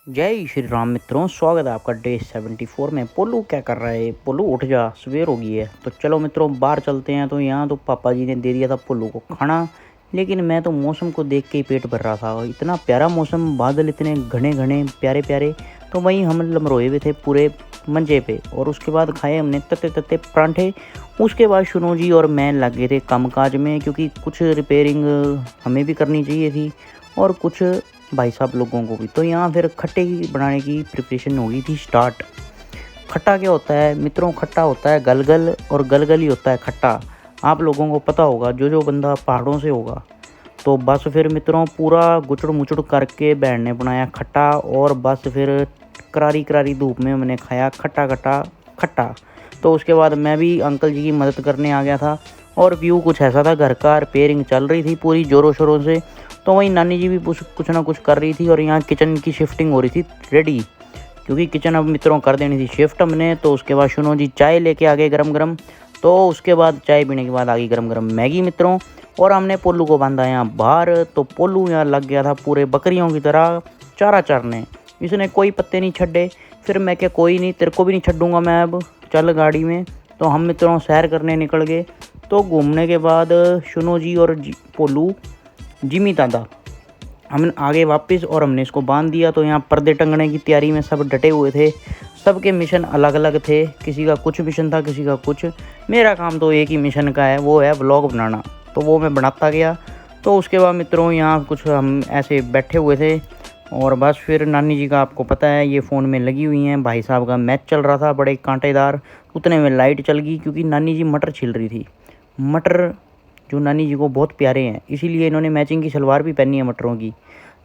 जय श्री राम मित्रों, स्वागत है आपका डे 74 में। पोलू क्या कर रहा है? पोलू उठ जा, सवेर हो गई है। तो चलो मित्रों बाहर चलते हैं। तो यहाँ तो पापा जी ने दे दिया था पोलू को खाना, लेकिन मैं तो मौसम को देख के ही पेट भर रहा था। इतना प्यारा मौसम, बादल इतने घने घने प्यारे प्यारे। तो वहीं हम लमरोए हुए थे पूरे मंजे पे, और उसके बाद खाए हमने तत्ते तत्ते परांठे। उसके बाद शुनो जी और मैं लग गए थे कामकाज में, क्योंकि कुछ रिपेयरिंग हमें भी करनी चाहिए थी और कुछ भाई साहब लोगों को भी। तो यहाँ फिर खट्टे की बनाने की प्रिपरेशन हो गई थी स्टार्ट। खट्टा क्या होता है मित्रों? खट्टा होता है गलगल, और गलगल ही होता है खट्टा। आप लोगों को पता होगा, जो बंदा पहाड़ों से होगा। तो बस फिर मित्रों पूरा गुचड़ मुचड़ करके बहन ने बनाया खट्टा, और बस फिर करारी करारी धूप में मैंने खाया खट्टा खट्टा खट्टा। तो उसके बाद मैं भी अंकल जी की मदद करने आ गया था, और व्यू कुछ ऐसा था, घर का रिपेयरिंग चल रही थी पूरी ज़ोरों शोरों से। तो वहीं नानी जी भी कुछ ना कुछ कर रही थी, और यहाँ किचन की शिफ्टिंग हो रही थी रेडी, क्योंकि किचन अब मित्रों कर देनी थी शिफ्ट हमने। तो उसके बाद शुनो जी चाय लेके आ गए गरम गरम। तो उसके बाद चाय पीने के बाद आ गई गरम गरम मैगी मित्रों, और हमने पोलू को बांधा यहाँ बाहर। तो पोलू यहाँ लग गया था पूरे बकरियों की तरह चारा चरने। इसने कोई पत्ते नहीं छड्डे। फिर मैं क्या, कोई नहीं, तेरे को भी नहीं छड्डूंगा मैं, अब चल गाड़ी में। तो हम मित्रों सैर करने निकल गए। तो घूमने के बाद शुनो जी और पोलू जिमी दादा हम आगे वापस, और हमने इसको बांध दिया। तो यहाँ पर्दे टंगने की तैयारी में सब डटे हुए थे। सबके मिशन अलग अलग थे, किसी का कुछ मिशन था, किसी का कुछ। मेरा काम तो एक ही मिशन का है, वो है व्लॉग बनाना। तो वो मैं बनाता गया। तो उसके बाद मित्रों यहाँ कुछ हम ऐसे बैठे हुए थे, और बस फिर नानी जी का आपको पता है ये फ़ोन में लगी हुई हैं। भाई साहब का मैच चल रहा था बड़े कांटेदार। उतने में लाइट चल गई, क्योंकि नानी जी मटर छिल रही थी। मटर जो नानी जी को बहुत प्यारे हैं, इसीलिए इन्होंने मैचिंग की सलवार भी पहनी है मटरों की।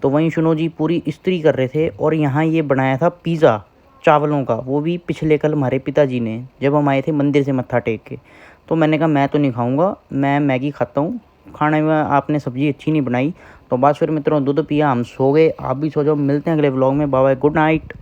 तो वहीं शुनो जी पूरी इस्त्री कर रहे थे, और यहाँ ये बनाया था पिज़्ज़ा चावलों का, वो भी पिछले कल हमारे पिताजी ने, जब हम आए थे मंदिर से मत्था टेक के। तो मैंने कहा मैं तो नहीं खाऊंगा, मैं मैगी खाता हूँ, खाने में आपने सब्ज़ी अच्छी नहीं बनाई। तो बस फिर मित्रों दूध पिया, हम सो गए। आप भी सो जाओ। मिलते हैं अगले व्लॉग में। Bye bye, good night.